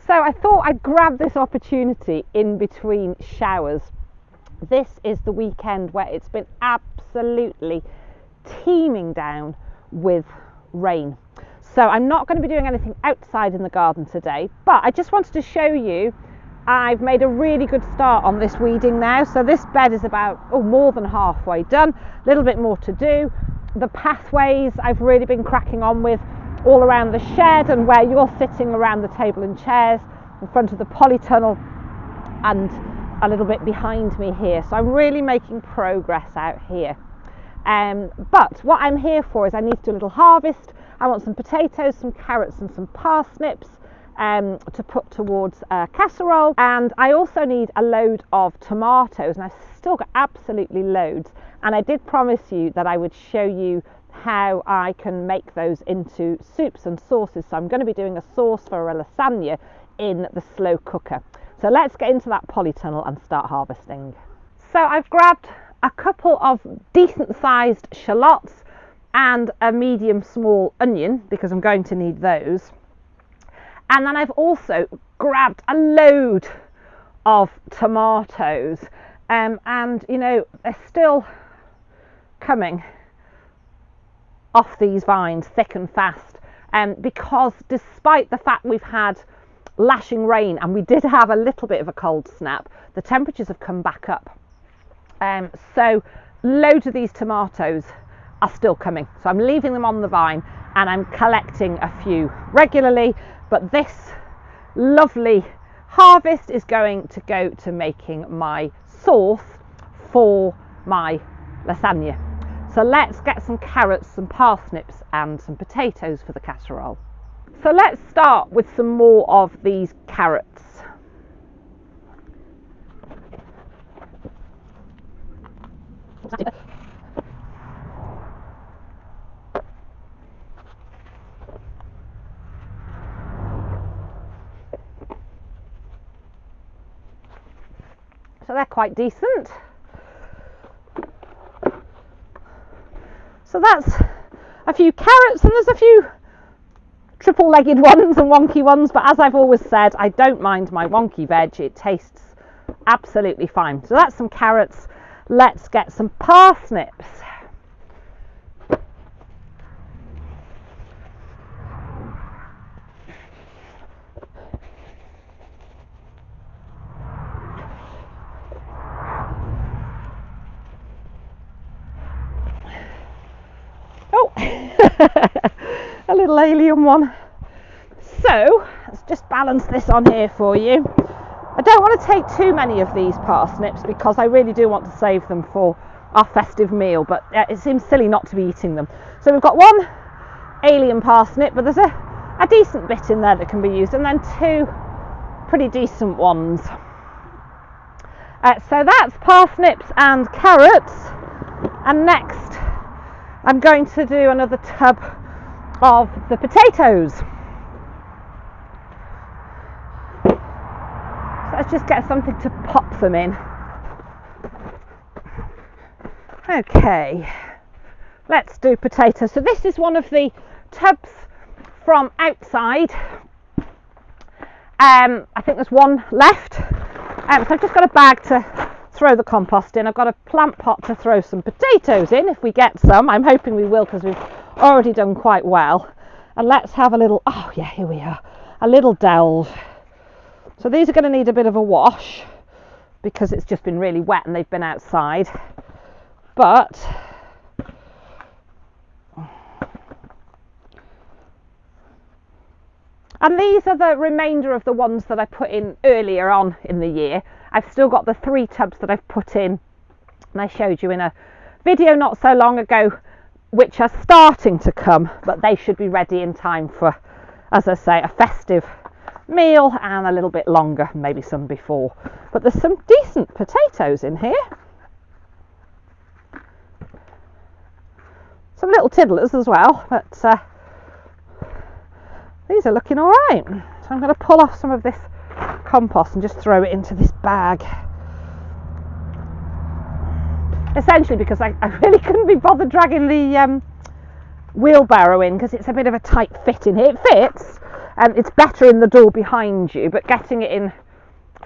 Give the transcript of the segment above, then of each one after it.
So I thought I'd grab this opportunity in between showers. This is the weekend where it's been absolutely teeming down with rain. So I'm not going to be doing anything outside in the garden today, but I just wanted to show you I've made a really good start on this weeding now. So this bed is about more than halfway done, a little bit more to do. The pathways I've really been cracking on with all around the shed and where you're sitting around the table and chairs in front of the polytunnel and a little bit behind me here. So I'm really making progress out here. But what I'm here for is I need to do a little harvest. I want some potatoes, some carrots and some parsnips to put towards a casserole, and I also need a load of tomatoes, and I've still got absolutely loads, and I did promise you that I would show you how I can make those into soups and sauces. So I'm going to be doing a sauce for a lasagna in the slow cooker. So let's get into that polytunnel and start harvesting. So I've grabbed a couple of decent sized shallots and a medium small onion because I'm going to need those. And then I've also grabbed a load of tomatoes, and you know, they're still coming off these vines thick and fast, because despite the fact we've had lashing rain and we did have a little bit of a cold snap, the temperatures have come back up. So loads of these tomatoes are still coming, so I'm leaving them on the vine and I'm collecting a few regularly. But this lovely harvest is going to go to making my sauce for my lasagna. So let's get some carrots, some parsnips and some potatoes for the casserole. So let's start with some more of these carrots. So they're quite decent. So that's a few carrots, and there's a few triple-legged ones and wonky ones, but as I've always said, I don't mind my wonky veg. It tastes absolutely fine. So that's some carrots. Let's get some parsnips. Oh, a little alien one. So let's just balance this on here for you. I don't want to take too many of these parsnips because I really do want to save them for our festive meal, but it seems silly not to be eating them. So we've got one alien parsnip, but there's a decent bit in there that can be used, and then two pretty decent ones. So that's parsnips and carrots, and next I'm going to do another tub of the potatoes. So let's just get something to pop them in. Okay, let's do potatoes. So this is one of the tubs from outside. I think there's one left. So I've just got a bag to throw the compost in. I've got a plant pot to throw some potatoes in if we get some. I'm hoping we will because we've already done quite well. And let's have a little, oh yeah, here we are, a little delve. So these are going to need a bit of a wash because it's just been really wet and they've been outside. But and these are the remainder of the ones that I put in earlier on in the year. I've still got the 3 tubs that I've put in, and I showed you in a video not so long ago, which are starting to come, but they should be ready in time for, as I say, a festive meal and a little bit longer, maybe some before. But there's some decent potatoes in here. Some little tiddlers as well, but these are looking all right. So I'm going to pull off some of this compost and just throw it into this bag. Essentially because I really couldn't be bothered dragging the wheelbarrow in because it's a bit of a tight fit in here. It fits, It's better in the door behind you, but getting it in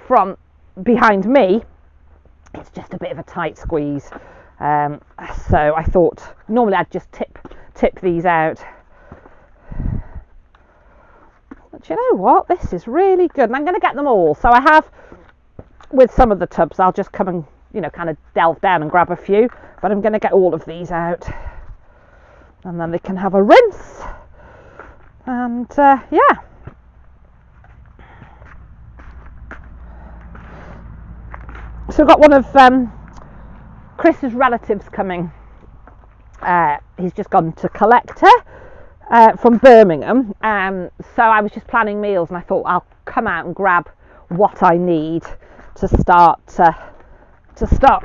from behind me, it's just a bit of a tight squeeze. So I thought normally I'd just tip these out. But you know what? This is really good. And I'm going to get them all. So I have, with some of the tubs, I'll just come and, you know, kind of delve down and grab a few. But I'm going to get all of these out. And then they can have a rinse. And yeah. So I've got one of Chris's relatives coming. He's just gone to collect her from Birmingham. So I was just planning meals, and I thought I'll come out and grab what I need to start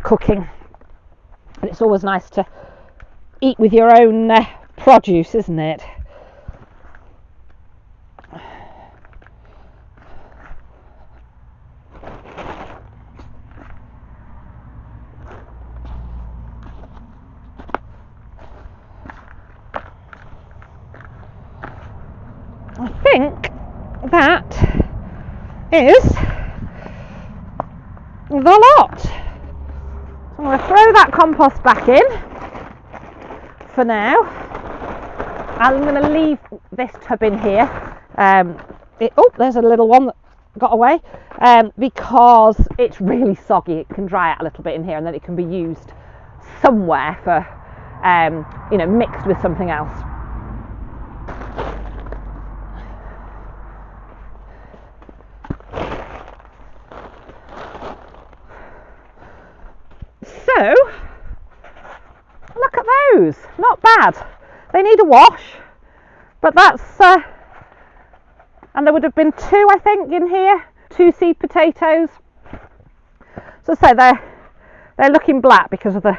cooking. And it's always nice to eat with your own produce, isn't it? I think that is the lot. So I'm going to throw that compost back in for now. I'm going to leave this tub in here. Oh, there's a little one that got away, because it's really soggy. It can dry out a little bit in here, and then it can be used somewhere for, you know, mixed with something else. So, look at those, not bad. They need a wash, but that's, and there would have been 2, I think, in here, 2 seed potatoes. So say they're looking black because of the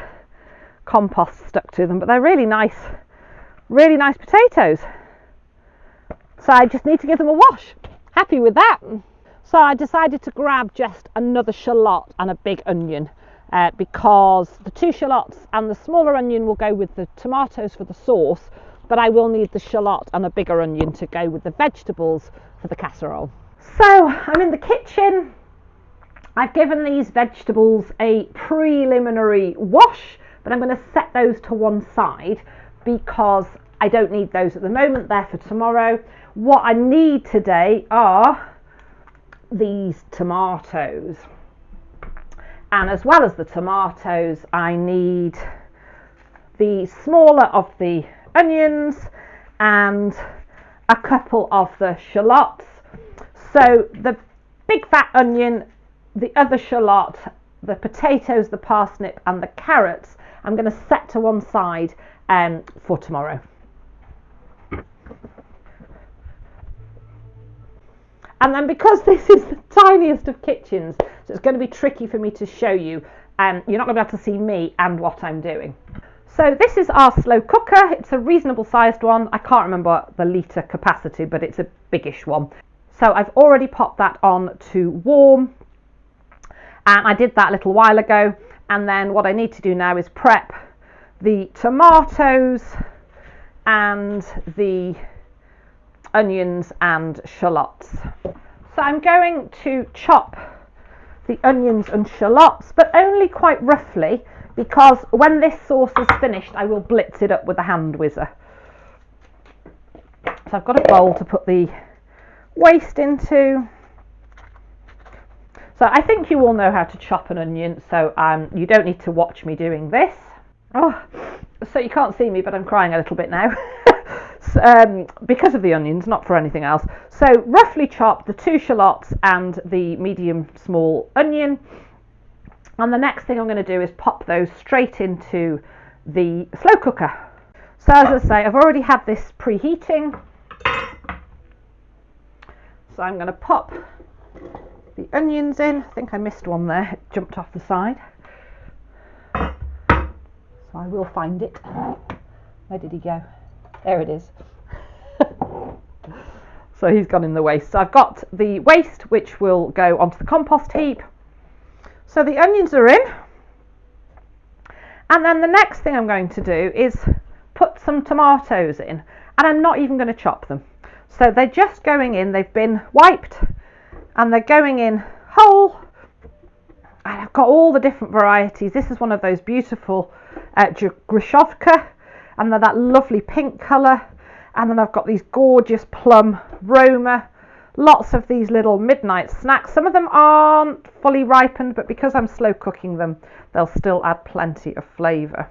compost stuck to them, but they're really nice potatoes. So I just need to give them a wash. Happy with that. So I decided to grab just another shallot and a big onion. Because the 2 shallots and the smaller onion will go with the tomatoes for the sauce, but I will need the shallot and a bigger onion to go with the vegetables for the casserole. So I'm in the kitchen. I've given these vegetables a preliminary wash, but I'm going to set those to one side because I don't need those at the moment. They're for tomorrow. What I need today are these tomatoes. And as well as the tomatoes, I need the smaller of the onions and a couple of the shallots. So the big fat onion, the other shallot, the potatoes, the parsnip and the carrots, I'm going to set to one side for tomorrow. And then because this is the tiniest of kitchens, so it's going to be tricky for me to show you, and you're not going to be able to see me and what I'm doing. So this is our slow cooker. It's a reasonable sized one. I can't remember the litre capacity, but it's a biggish one. So I've already popped that on to warm, and I did that a little while ago. And then what I need to do now is prep the tomatoes and the onions and shallots. So I'm going to chop the onions and shallots, but only quite roughly, because when this sauce is finished I will blitz it up with a hand whizzer. So I've got a bowl to put the waste into. So I think you all know how to chop an onion, so you don't need to watch me doing this. Oh, so you can't see me, but I'm crying a little bit now. Because of the onions, not for anything else. So roughly chop the 2 shallots and the medium small onion, and the next thing I'm going to do is pop those straight into the slow cooker. So as I say, I've already had this preheating, so I'm going to pop the onions in. I think I missed one there, it jumped off the side, so I will find it. Where did he go? There it is. So he's gone in the waste. So I've got the waste which will go onto the compost heap. So the onions are in. And then the next thing I'm going to do is put some tomatoes in. And I'm not even going to chop them. So they're just going in, they've been wiped and they're going in whole. And I've got all the different varieties. This is one of those beautiful Grushovka, and then that lovely pink colour. And then I've got these gorgeous plum Roma. Lots of these little midnight snacks. Some of them aren't fully ripened, but because I'm slow cooking them, they'll still add plenty of flavour.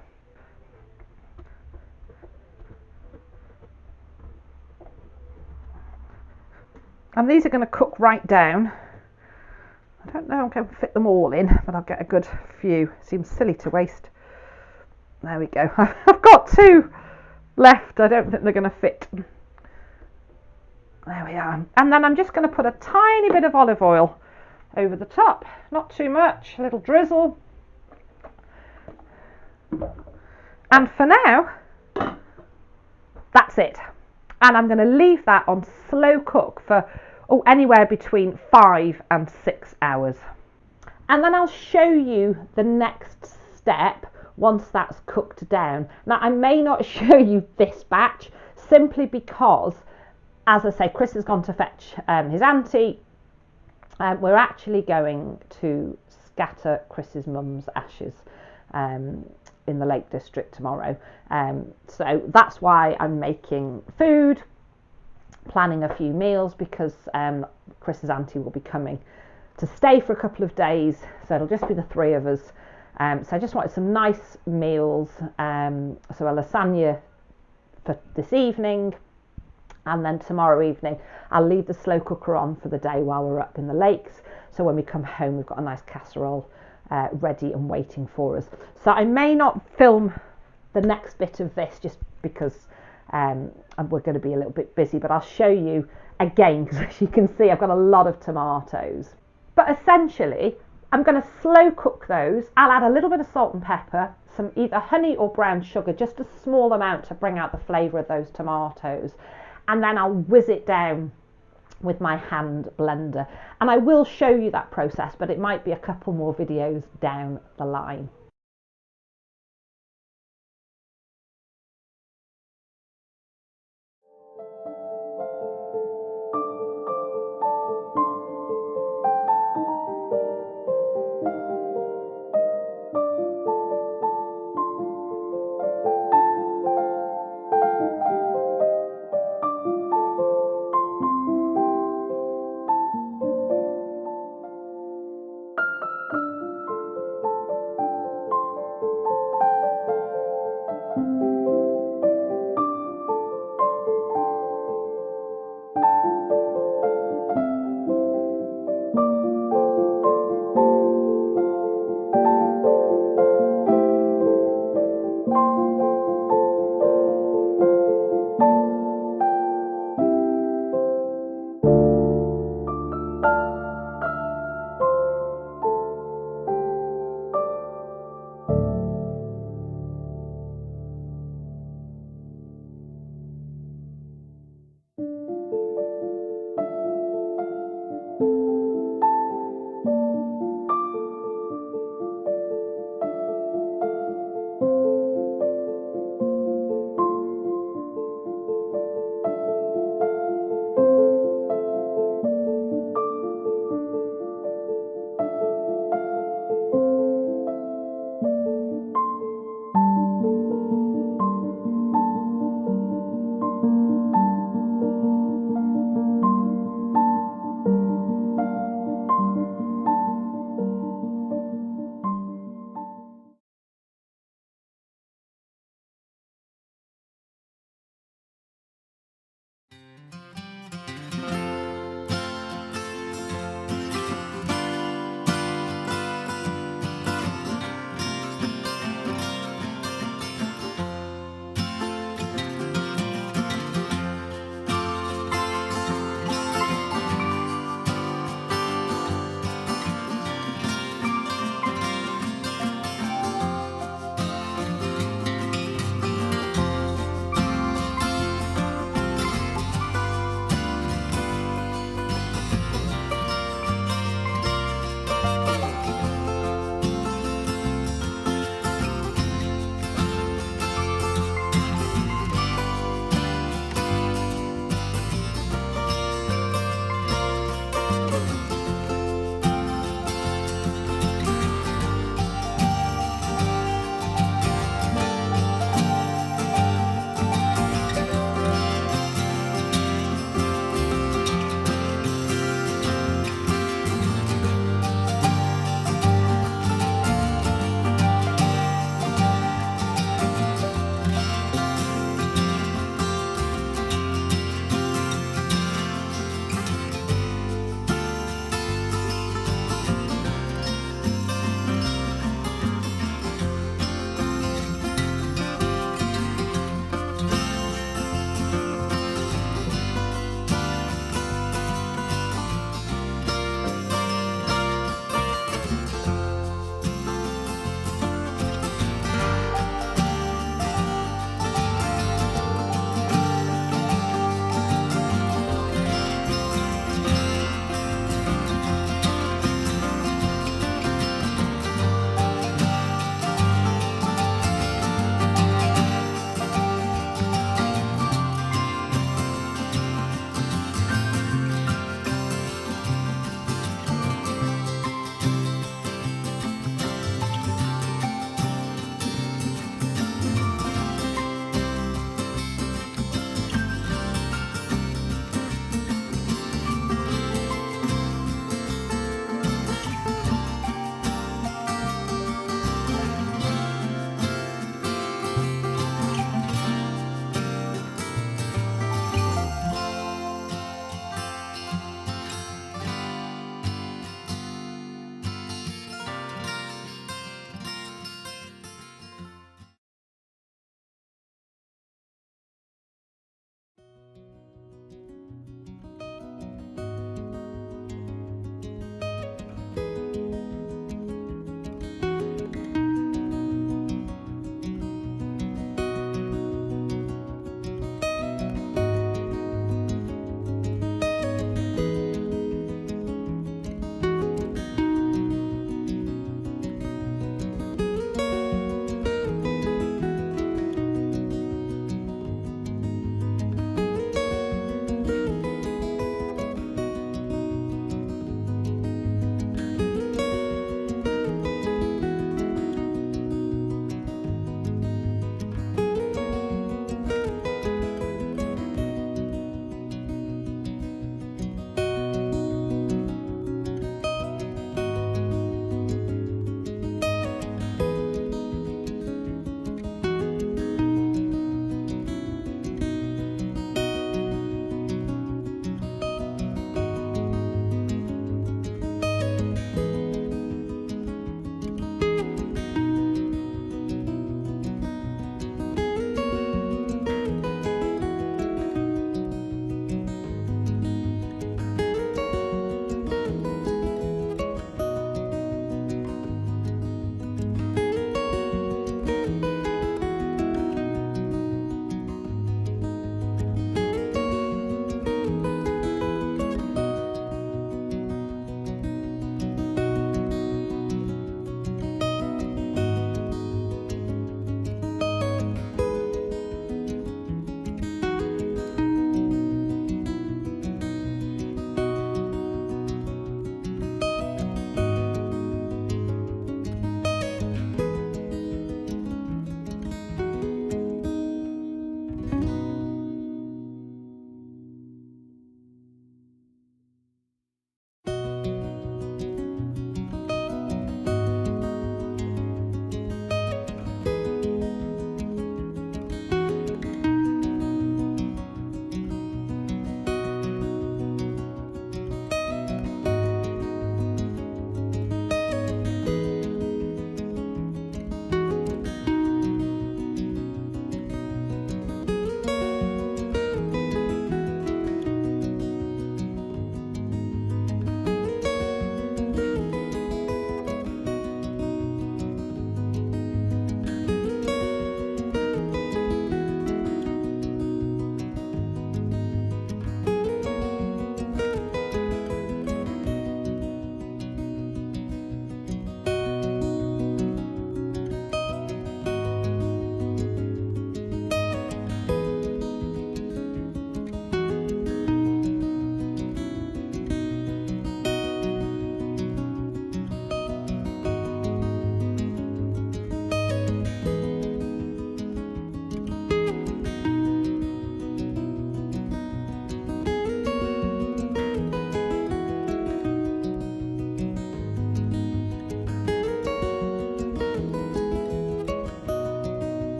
And these are going to cook right down. I don't know if I can fit them all in, but I'll get a good few. Seems silly to waste. There we go. I've got 2 left. I don't think they're going to fit. There we are. And then I'm just going to put a tiny bit of olive oil over the top. Not too much, a little drizzle. And for now, that's it. And I'm going to leave that on slow cook for anywhere between 5 and 6 hours. And then I'll show you the next step once that's cooked down. Now, I may not show you this batch simply because, as I say, Chris has gone to fetch his auntie. We're actually going to scatter Chris's mum's ashes in the Lake District tomorrow. So that's why I'm making food, planning a few meals, because Chris's auntie will be coming to stay for a couple of days, so it'll just be the 3 of us. So I just wanted some nice meals, so a lasagna for this evening, and then tomorrow evening I'll leave the slow cooker on for the day while we're up in the lakes, so when we come home we've got a nice casserole ready and waiting for us. So I may not film the next bit of this just because we're going to be a little bit busy, but I'll show you again, because as you can see I've got a lot of tomatoes. But essentially I'm going to slow cook those. I'll add a little bit of salt and pepper, some either honey or brown sugar, just a small amount to bring out the flavour of those tomatoes, and then I'll whiz it down with my hand blender. And I will show you that process, but it might be a couple more videos down the line.